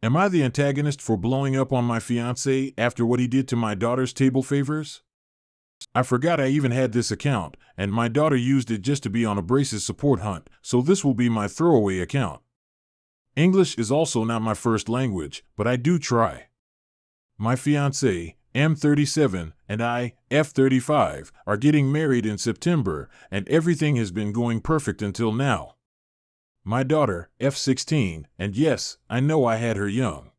Am I the antagonist for blowing up on my fiancé after what he did to my daughter's table favors? I forgot I even had this account, and my daughter used it just to be on a braces support hunt, so this will be my throwaway account. English is also not my first language, but I do try. My fiancé, M37, and I, F35, are getting married in September, and everything has been going perfect until now. My daughter, F16, and yes, I know I had her young,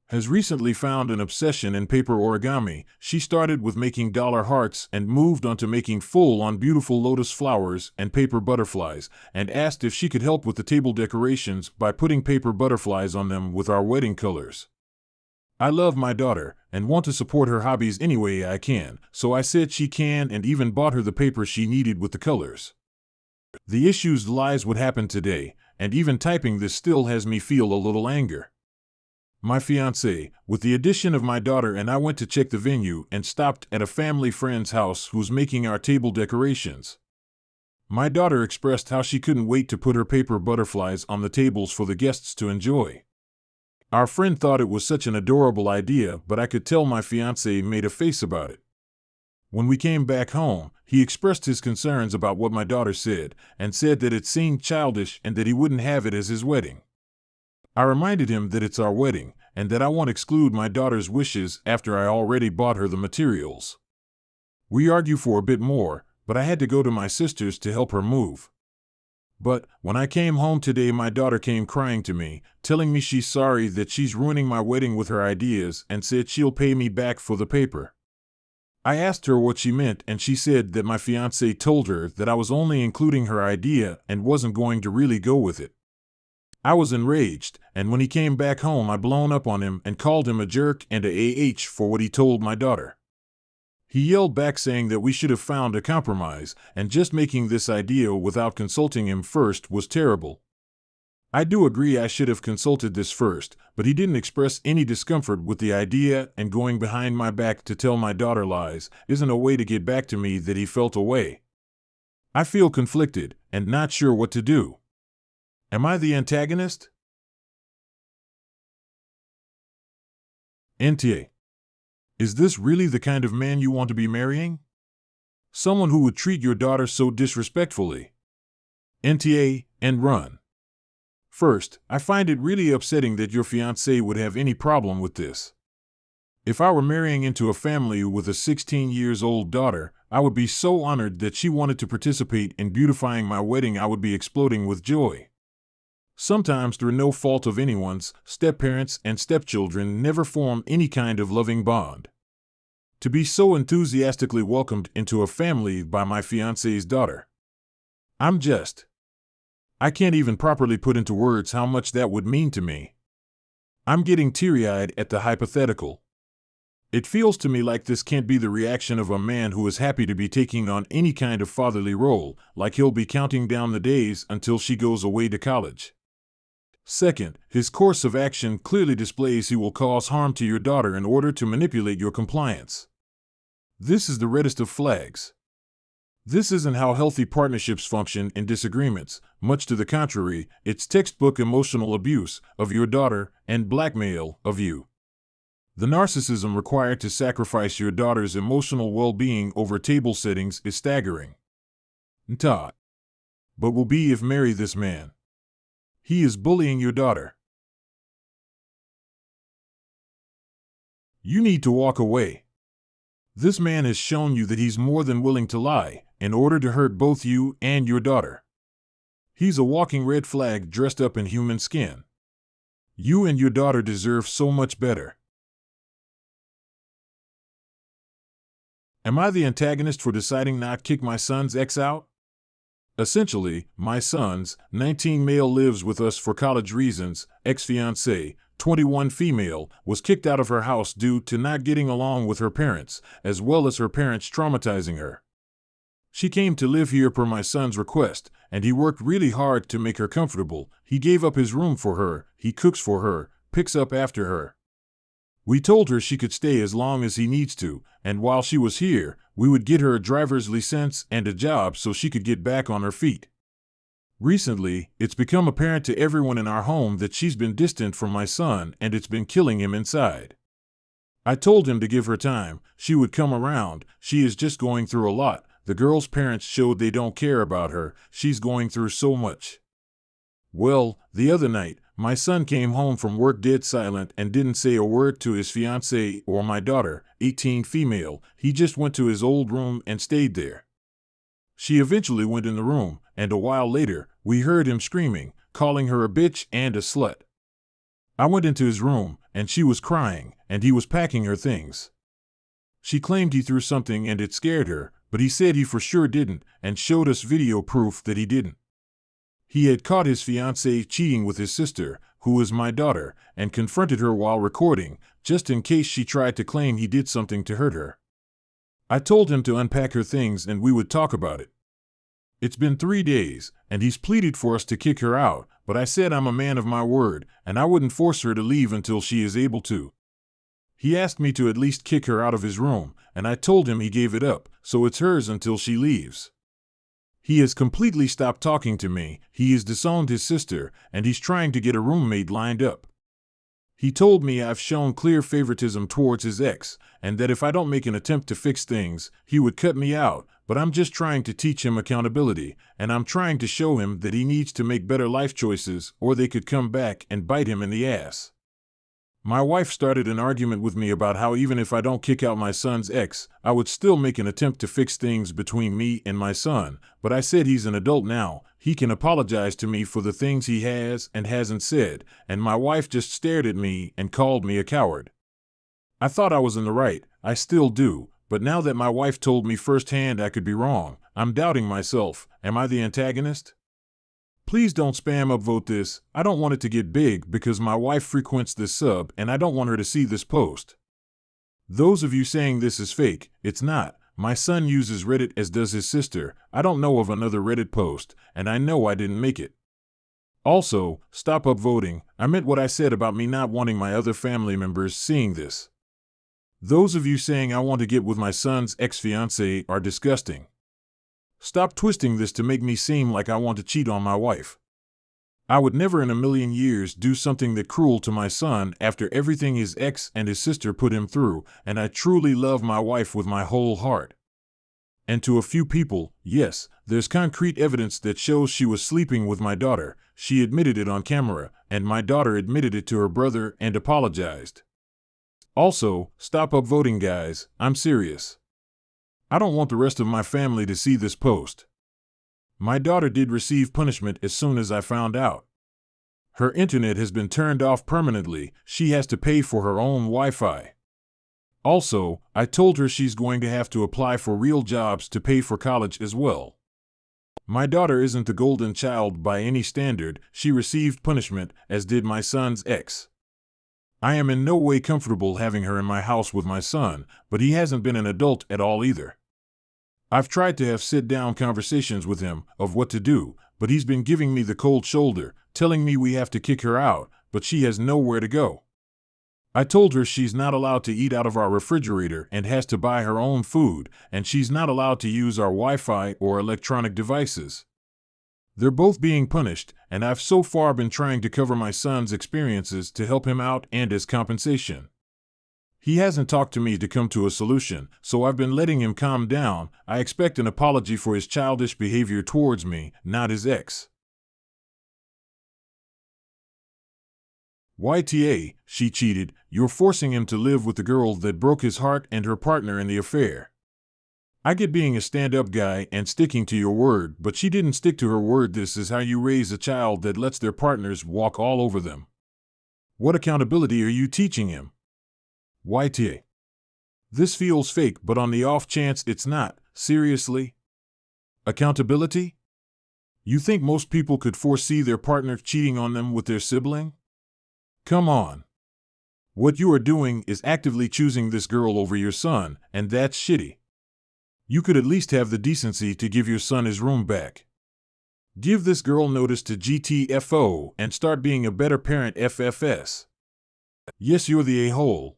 has recently found an obsession in paper origami. She started with making dollar hearts and moved on to making full-on beautiful lotus flowers and paper butterflies, and asked if she could help with the table decorations by putting paper butterflies on them with our wedding colors. I love my daughter and want to support her hobbies any way I can, so I said she can and even bought her the paper she needed with the colors. The issues lies what happened today, and even typing this still has me feel a little anger. My fiancé, with the addition of my daughter, and I went to check the venue and stopped at a family friend's house who's making our table decorations. My daughter expressed how she couldn't wait to put her paper butterflies on the tables for the guests to enjoy. Our friend thought it was such an adorable idea, but I could tell my fiancé made a face about it. When we came back home, he expressed his concerns about what my daughter said, and said that it seemed childish and that he wouldn't have it as his wedding. I reminded him that it's our wedding, and that I won't exclude my daughter's wishes after I already bought her the materials. We argue for a bit more, but I had to go to my sister's to help her move. But when I came home today, my daughter came crying to me, telling me she's sorry that she's ruining my wedding with her ideas, and said she'll pay me back for the paper. I asked her what she meant, and she said that my fiancé told her that I was only including her idea and wasn't going to really go with it. I was enraged, and when he came back home I blown up on him and called him a jerk and a for what he told my daughter. He yelled back saying that we should have found a compromise, and just making this idea without consulting him first was terrible. I do agree I should have consulted this first, but he didn't express any discomfort with the idea, and going behind my back to tell my daughter lies isn't a way to get back to me that he felt away. I feel conflicted and not sure what to do. Am I the antagonist? NTA. Is this really the kind of man you want to be marrying? Someone who would treat your daughter so disrespectfully? NTA, and run. First, I find it really upsetting that your fiancé would have any problem with this. If I were marrying into a family with a 16-year-old daughter, I would be so honored that she wanted to participate in beautifying my wedding. I would be exploding with joy. Sometimes, through no fault of anyone's, step-parents and stepchildren never form any kind of loving bond. To be so enthusiastically welcomed into a family by my fiancé's daughter. I can't even properly put into words how much that would mean to me. I'm getting teary-eyed at the hypothetical. It feels to me like this can't be the reaction of a man who is happy to be taking on any kind of fatherly role, like he'll be counting down the days until she goes away to college. Second, his course of action clearly displays he will cause harm to your daughter in order to manipulate your compliance. This is the reddest of flags. This isn't how healthy partnerships function in disagreements. Much to the contrary, it's textbook emotional abuse of your daughter and blackmail of you. The narcissism required to sacrifice your daughter's emotional well-being over table settings is staggering. Todd. But will be if marry this man. He is bullying your daughter. You need to walk away. This man has shown you that he's more than willing to lie in order to hurt both you and your daughter. He's a walking red flag dressed up in human skin. You and your daughter deserve so much better. Am I the antagonist for deciding not to kick my son's ex out? Essentially, my son's 19 male lives with us for college reasons. Ex-fiancé, 21 female, was kicked out of her house due to not getting along with her parents, as well as her parents traumatizing her. She came to live here per my son's request, and he worked really hard to make her comfortable. He gave up his room for her, he cooks for her, picks up after her. We told her she could stay as long as he needs to, and while she was here, we would get her a driver's license and a job so she could get back on her feet. Recently, it's become apparent to everyone in our home that she's been distant from my son and it's been killing him inside. I told him to give her time, she would come around, she is just going through a lot, the girl's parents showed they don't care about her, she's going through so much. Well, the other night, my son came home from work dead silent and didn't say a word to his fiancée or my daughter, 18 female, he just went to his old room and stayed there. She eventually went in the room, and a while later, we heard him screaming, calling her a bitch and a slut. I went into his room, and she was crying, and he was packing her things. She claimed he threw something and it scared her, but he said he for sure didn't, and showed us video proof that he didn't. He had caught his fiancée cheating with his sister, who is my daughter, and confronted her while recording, just in case she tried to claim he did something to hurt her. I told him to unpack her things and we would talk about it. It's been 3 days, and he's pleaded for us to kick her out, but I said I'm a man of my word, and I wouldn't force her to leave until she is able to. He asked me to at least kick her out of his room, and I told him he gave it up, so it's hers until she leaves. He has completely stopped talking to me, he has disowned his sister, and he's trying to get a roommate lined up. He told me I've shown clear favoritism towards his ex, and that if I don't make an attempt to fix things, he would cut me out, but I'm just trying to teach him accountability, and I'm trying to show him that he needs to make better life choices or they could come back and bite him in the ass. My wife started an argument with me about how even if I don't kick out my son's ex, I would still make an attempt to fix things between me and my son, but I said he's an adult now, he can apologize to me for the things he has and hasn't said, and my wife just stared at me and called me a coward. I thought I was in the right, I still do, but now that my wife told me firsthand I could be wrong, I'm doubting myself. Am I the antagonist? Please don't spam upvote this, I don't want it to get big because my wife frequents this sub and I don't want her to see this post. Those of you saying this is fake, it's not. My son uses Reddit as does his sister, I don't know of another Reddit post, and I know I didn't make it. Also, stop upvoting, I meant what I said about me not wanting my other family members seeing this. Those of you saying I want to get with my son's ex-fiancée are disgusting. Stop twisting this to make me seem like I want to cheat on my wife. I would never in a million years do something that cruel to my son after everything his ex and his sister put him through, and I truly love my wife with my whole heart. And to a few people, yes, there's concrete evidence that shows she was sleeping with my daughter, she admitted it on camera, and my daughter admitted it to her brother and apologized. Also, stop upvoting guys, I'm serious. I don't want the rest of my family to see this post. My daughter did receive punishment as soon as I found out. Her internet has been turned off permanently, she has to pay for her own Wi-Fi. Also, I told her she's going to have to apply for real jobs to pay for college as well. My daughter isn't the golden child by any standard, she received punishment, as did my son's ex. I am in no way comfortable having her in my house with my son, but he hasn't been an adult at all either. I've tried to have sit-down conversations with him of what to do, but he's been giving me the cold shoulder, telling me we have to kick her out, but she has nowhere to go. I told her she's not allowed to eat out of our refrigerator and has to buy her own food, and she's not allowed to use our Wi-Fi or electronic devices. They're both being punished, and I've so far been trying to cover my son's experiences to help him out and as compensation. He hasn't talked to me to come to a solution, so I've been letting him calm down. I expect an apology for his childish behavior towards me, not his ex. YTA, she cheated, you're forcing him to live with the girl that broke his heart and her partner in the affair. I get being a stand-up guy and sticking to your word, but she didn't stick to her word. This is how you raise a child that lets their partners walk all over them. What accountability are you teaching him? YTA. This feels fake, but on the off chance it's not, seriously? Accountability? You think most people could foresee their partner cheating on them with their sibling? Come on. What you are doing is actively choosing this girl over your son, and that's shitty. You could at least have the decency to give your son his room back. Give this girl notice to GTFO and start being a better parent FFS. Yes, you're the a-hole.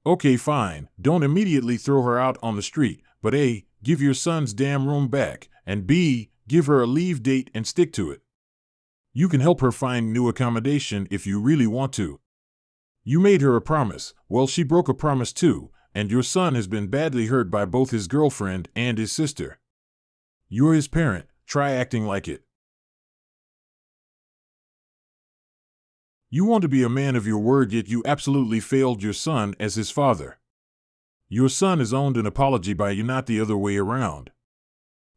Okay, fine, don't immediately throw her out on the street, but A, give your son's damn room back, and B, Give her a leave date and stick to it. You can help her find new accommodation if you really want to. You made her a promise. Well, she broke a promise too, and your son has been badly hurt by both his girlfriend and his sister. You're his parent. Try acting like it. You want to be a man of your word, yet you absolutely failed your son as his father. Your son is owed an apology by you, not the other way around.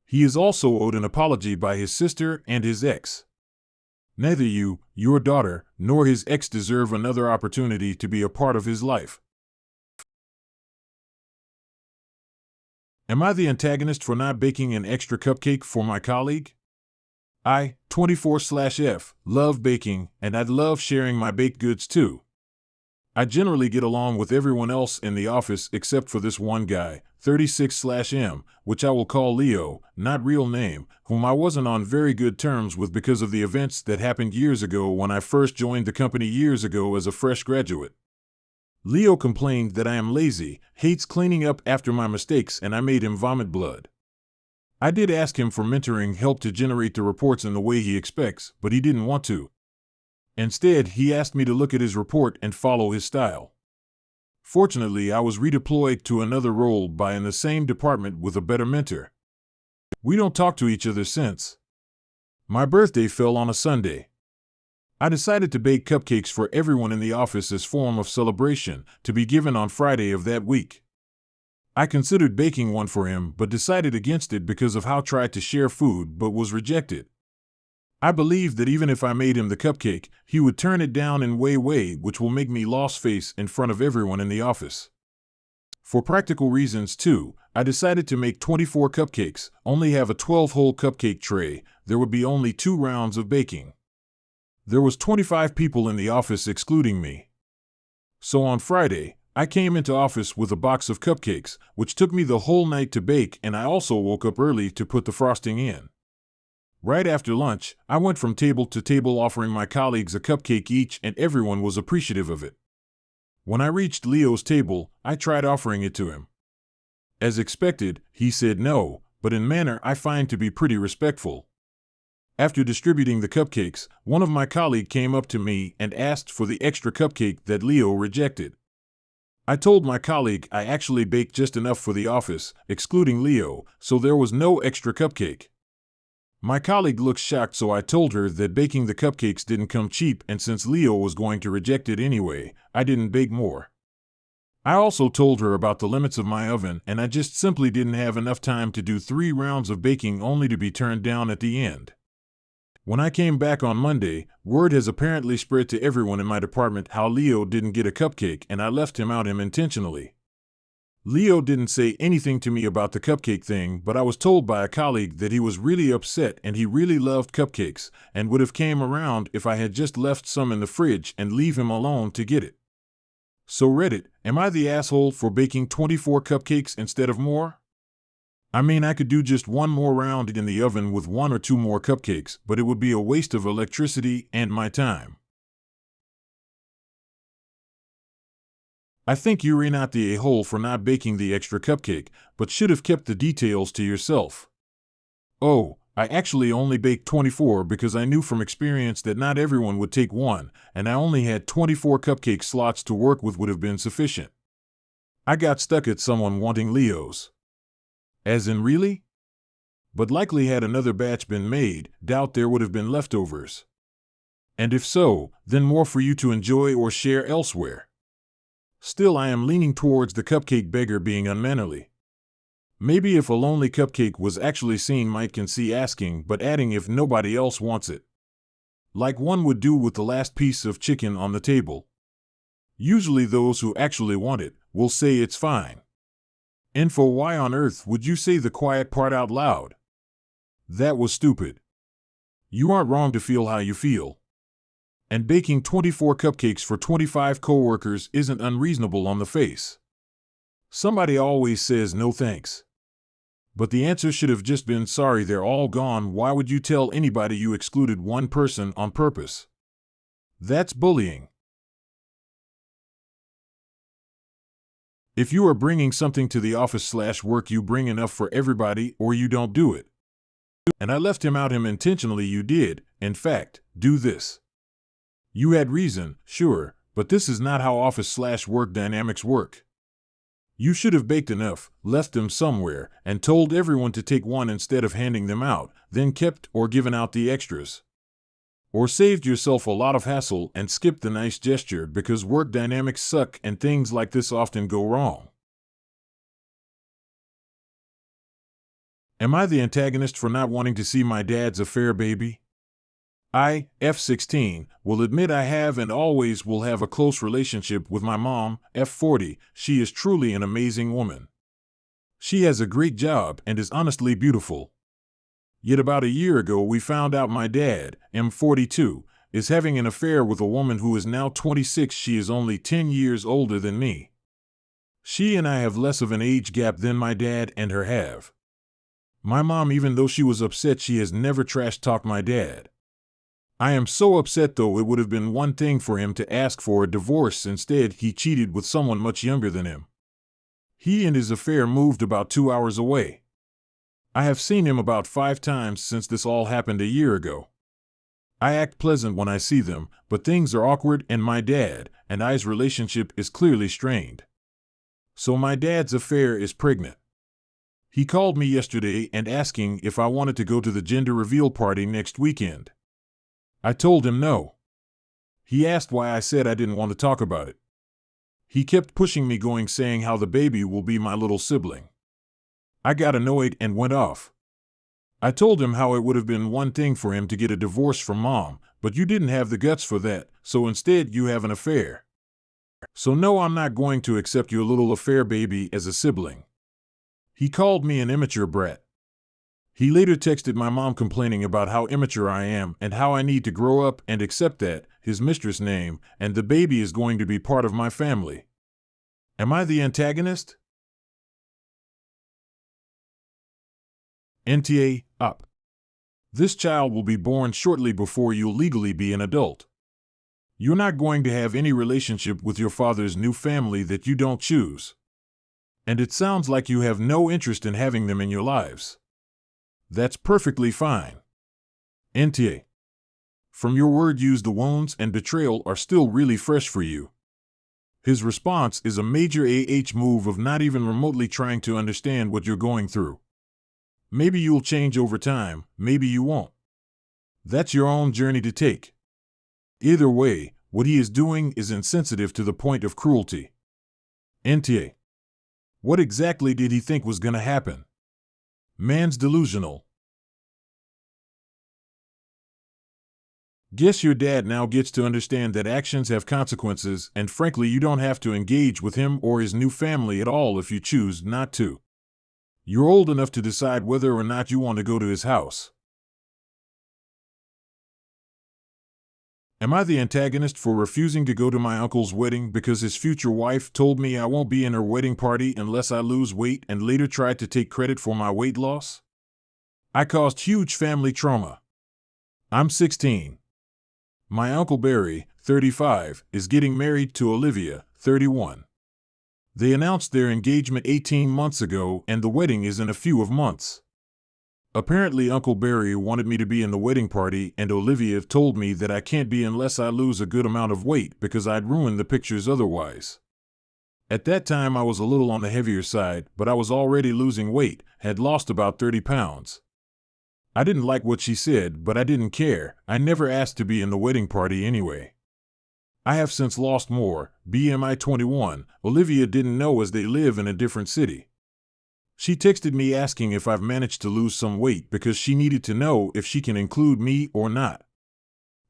He is also owed an apology by his sister and his ex. Neither you, your daughter, nor his ex deserve another opportunity to be a part of his life. Am I the antagonist for not baking an extra cupcake for my colleague? I, 24/F, love baking, and I'd love sharing my baked goods too. I generally get along with everyone else in the office except for this one guy, 36/M, which I will call Leo, not real name, whom I wasn't on very good terms with because of the events that happened years ago when I first joined the company years ago as a fresh graduate. Leo complained that I am lazy, hates cleaning up after my mistakes, and I made him vomit blood. I did ask him for mentoring help to generate the reports in the way he expects, but he didn't want to. Instead, he asked me to look at his report and follow his style. Fortunately, I was redeployed to another role in the same department with a better mentor. We don't talk to each other since. My birthday fell on a Sunday. I decided to bake cupcakes for everyone in the office as form of celebration, to be given on Friday of that week. I considered baking one for him, but decided against it because of how I tried to share food but was rejected. I believed that even if I made him the cupcake, he would turn it down in way, which will make me lost face in front of everyone in the office. For practical reasons too, I decided to make 24 cupcakes, only have a 12-hole cupcake tray. There would be only 2 rounds of baking. There was 25 people in the office excluding me. So on Friday, I came into office with a box of cupcakes, which took me the whole night to bake, and I also woke up early to put the frosting in. Right after lunch, I went from table to table offering my colleagues a cupcake each, and everyone was appreciative of it. When I reached Leo's table, I tried offering it to him. As expected, he said no, but in manner I find to be pretty respectful. After distributing the cupcakes, one of my colleagues came up to me and asked for the extra cupcake that Leo rejected. I told my colleague I actually baked just enough for the office, excluding Leo, so there was no extra cupcake. My colleague looked shocked, so I told her that baking the cupcakes didn't come cheap, and since Leo was going to reject it anyway, I didn't bake more. I also told her about the limits of my oven, and I just simply didn't have enough time to do 3 rounds of baking only to be turned down at the end. When I came back on Monday, word has apparently spread to everyone in my department how Leo didn't get a cupcake, and I left him out intentionally. Leo didn't say anything to me about the cupcake thing, but I was told by a colleague that he was really upset and he really loved cupcakes and would have came around if I had just left some in the fridge and leave him alone to get it. So Reddit, am I the asshole for baking 24 cupcakes instead of more? I mean, I could do just 1 more round in the oven with 1 or 2 more cupcakes, but it would be a waste of electricity and my time. I think you're not the a-hole for not baking the extra cupcake, but should have kept the details to yourself. Oh, I actually only baked 24 because I knew from experience that not everyone would take 1, and I only had 24 cupcake slots to work with would have been sufficient. I got stuck at someone wanting Leo's. As in really? But likely had another batch been made, doubt there would have been leftovers. And if so, then more for you to enjoy or share elsewhere. Still, I am leaning towards the cupcake beggar being unmannerly. Maybe if a lonely cupcake was actually seen, might can see asking, but adding if nobody else wants it. Like one would do with the last piece of chicken on the table. Usually those who actually want it will say it's fine. And for why on earth would you say the quiet part out loud? That was stupid. You aren't wrong to feel how you feel. And baking 24 cupcakes for 25 coworkers isn't unreasonable on the face. Somebody always says no thanks. But the answer should have just been sorry, they're all gone. Why would you tell anybody you excluded one person on purpose? That's bullying. If you are bringing something to the office/work, you bring enough for everybody or you don't do it. And I left him out. Him intentionally. You did, in fact, do this. You had reason, sure, but this is not how office/work dynamics work. You should have baked enough, left them somewhere, and told everyone to take one instead of handing them out, then kept or given out the extras. Or saved yourself a lot of hassle and skipped the nice gesture, because work dynamics suck and things like this often go wrong. Am I the antagonist for not wanting to see my dad's affair baby? I, F16, will admit I have and always will have a close relationship with my mom, F40. She is truly an amazing woman. She has a great job and is honestly beautiful. Yet about a year ago we found out my dad, M42, is having an affair with a woman who is now 26. She is only 10 years older than me. She and I have less of an age gap than my dad and her have. My mom, even though she was upset, she has never trash-talked my dad. I am so upset though. It would have been one thing for him to ask for a divorce. Instead, he cheated with someone much younger than him. He and his affair moved about 2 hours away. I have seen him about 5 times since this all happened a year ago. I act pleasant when I see them, but things are awkward and my dad and I's relationship is clearly strained. So my dad's affair is pregnant. He called me yesterday and asking if I wanted to go to the gender reveal party next weekend. I told him no. He asked why. I said I didn't want to talk about it. He kept pushing me, saying how the baby will be my little sibling. I got annoyed and went off. I told him how it would have been one thing for him to get a divorce from mom, but you didn't have the guts for that, so instead you have an affair. So no, I'm not going to accept your little affair baby as a sibling. He called me an immature brat. He later texted my mom complaining about how immature I am and how I need to grow up and accept that, his mistress name, and the baby is going to be part of my family. Am I the antagonist? NTA, up. This child will be born shortly before you'll legally be an adult. You're not going to have any relationship with your father's new family that you don't choose. And it sounds like you have no interest in having them in your lives. That's perfectly fine. NTA. From your word used, the wounds and betrayal are still really fresh for you. His response is a major move of not even remotely trying to understand what you're going through. Maybe you'll change over time, maybe you won't. That's your own journey to take. Either way, what he is doing is insensitive to the point of cruelty. NTA. What exactly did he think was gonna happen? Man's delusional. Guess your dad now gets to understand that actions have consequences, and frankly you don't have to engage with him or his new family at all if you choose not to. You're old enough to decide whether or not you want to go to his house. Am I the antagonist for refusing to go to my uncle's wedding because his future wife told me I won't be in her wedding party unless I lose weight and later tried to take credit for my weight loss? I caused huge family trauma. I'm 16. My Uncle Barry, 35, is getting married to Olivia, 31. They announced their engagement 18 months ago and the wedding is in a few months. Apparently Uncle Barry wanted me to be in the wedding party and Olivia told me that I can't be unless I lose a good amount of weight because I'd ruin the pictures otherwise. At that time I was a little on the heavier side, but I was already losing weight, had lost about 30 pounds. I didn't like what she said, but I didn't care. I never asked to be in the wedding party anyway. I have since lost more. BMI 21, Olivia didn't know as they live in a different city. She texted me asking if I've managed to lose some weight because she needed to know if she can include me or not.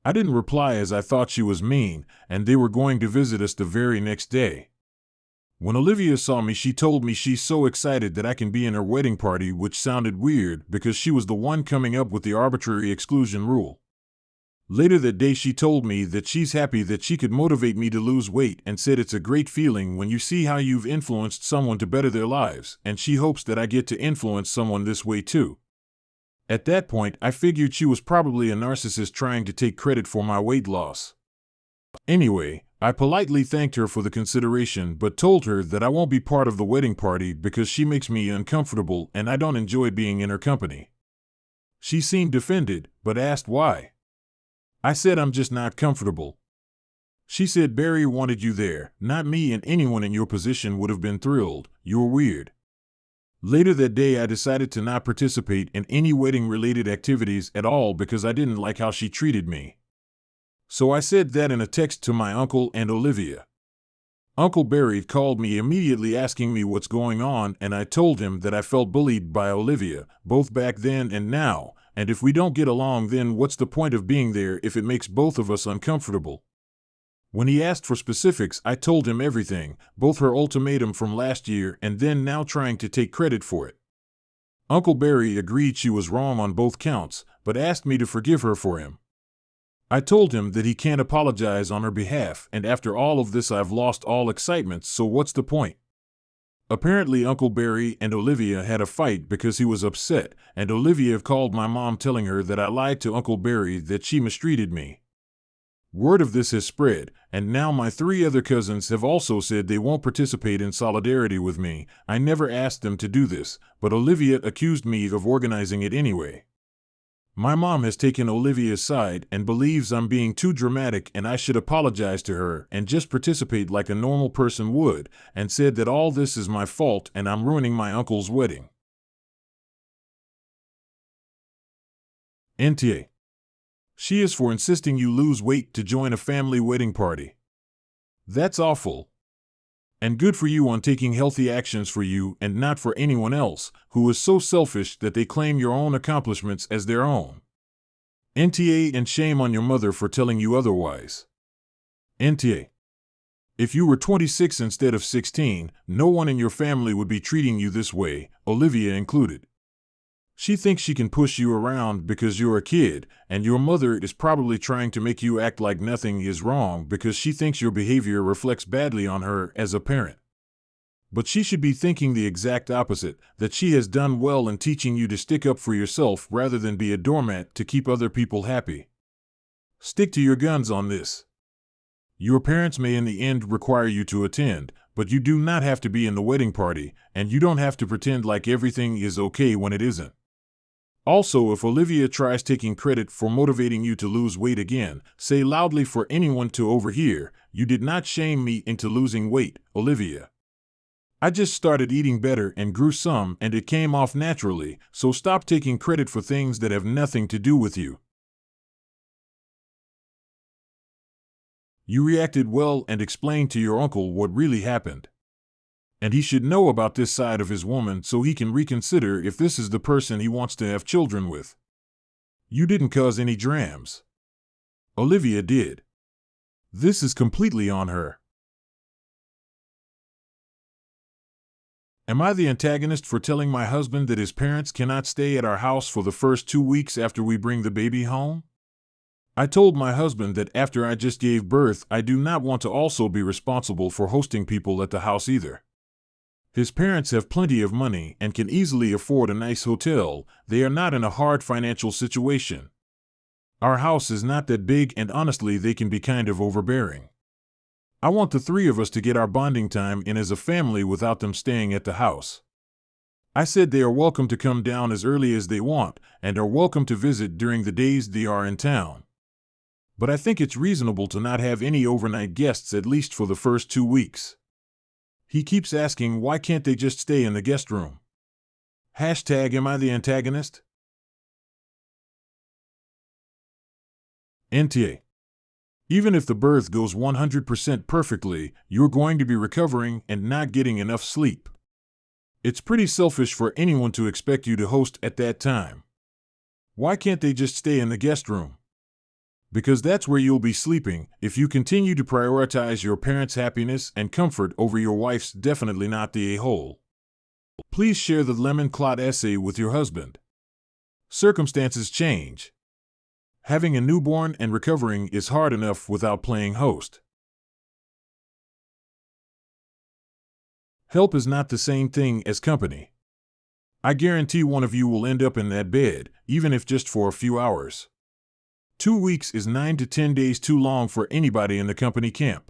I didn't reply as I thought she was mean, and they were going to visit us the very next day. When Olivia saw me, she told me she's so excited that I can be in her wedding party, which sounded weird because she was the one coming up with the arbitrary exclusion rule. Later that day she told me that she's happy that she could motivate me to lose weight and said it's a great feeling when you see how you've influenced someone to better their lives, and she hopes that I get to influence someone this way too. At that point, I figured she was probably a narcissist trying to take credit for my weight loss. Anyway, I politely thanked her for the consideration but told her that I won't be part of the wedding party because she makes me uncomfortable and I don't enjoy being in her company. She seemed offended, but asked why. I said I'm just not comfortable. She said Barry wanted you there, not me, and anyone in your position would have been thrilled. You're weird. Later that day I decided to not participate in any wedding-related activities at all because I didn't like how she treated me. So I said that in a text to my uncle and Olivia. Uncle Barry called me immediately asking me what's going on, and I told him that I felt bullied by Olivia, both back then and now, and if we don't get along then what's the point of being there if it makes both of us uncomfortable? When he asked for specifics, I told him everything, both her ultimatum from last year and then now trying to take credit for it. Uncle Barry agreed she was wrong on both counts, but asked me to forgive her for him. I told him that he can't apologize on her behalf, and after all of this I've lost all excitement, so what's the point? Apparently Uncle Barry and Olivia had a fight because he was upset, and Olivia called my mom telling her that I lied to Uncle Barry, that she mistreated me. Word of this has spread, and now my 3 other cousins have also said they won't participate in solidarity with me. I never asked them to do this, but Olivia accused me of organizing it anyway. My mom has taken Olivia's side and believes I'm being too dramatic and I should apologize to her and just participate like a normal person would, and said that all this is my fault and I'm ruining my uncle's wedding. NTA. She is for insisting you lose weight to join a family wedding party. That's awful. And good for you on taking healthy actions for you and not for anyone else, who is so selfish that they claim your own accomplishments as their own. NTA, and shame on your mother for telling you otherwise. NTA. If you were 26 instead of 16, no one in your family would be treating you this way, Olivia included. She thinks she can push you around because you're a kid, and your mother is probably trying to make you act like nothing is wrong because she thinks your behavior reflects badly on her as a parent. But she should be thinking the exact opposite, that she has done well in teaching you to stick up for yourself rather than be a doormat to keep other people happy. Stick to your guns on this. Your parents may in the end require you to attend, but you do not have to be in the wedding party, and you don't have to pretend like everything is okay when it isn't. Also, if Olivia tries taking credit for motivating you to lose weight again, say loudly for anyone to overhear, "You did not shame me into losing weight, Olivia. I just started eating better and grew some and it came off naturally, so stop taking credit for things that have nothing to do with you." You reacted well and explained to your uncle what really happened. And he should know about this side of his woman so he can reconsider if this is the person he wants to have children with. You didn't cause any drams. Olivia did. This is completely on her. Am I the antagonist for telling my husband that his parents cannot stay at our house for the first 2 weeks after we bring the baby home? I told my husband that after I just gave birth, I do not want to also be responsible for hosting people at the house either. His parents have plenty of money and can easily afford a nice hotel. They are not in a hard financial situation. Our house is not that big and honestly they can be kind of overbearing. I want the 3 of us to get our bonding time in as a family without them staying at the house. I said they are welcome to come down as early as they want and are welcome to visit during the days they are in town. But I think it's reasonable to not have any overnight guests at least for the first 2 weeks. He keeps asking why can't they just stay in the guest room. Hashtag am I the antagonist? NTA. Even if the birth goes 100% perfectly, you're going to be recovering and not getting enough sleep. It's pretty selfish for anyone to expect you to host at that time. Why can't they just stay in the guest room? Because that's where you'll be sleeping if you continue to prioritize your parents' happiness and comfort over your wife's. Definitely not the a-hole. Please share the lemon clot essay with your husband. Circumstances change. Having a newborn and recovering is hard enough without playing host. Help is not the same thing as company. I guarantee one of you will end up in that bed, even if just for a few hours. 2 weeks is 9 to 10 days too long for anybody in the company camp.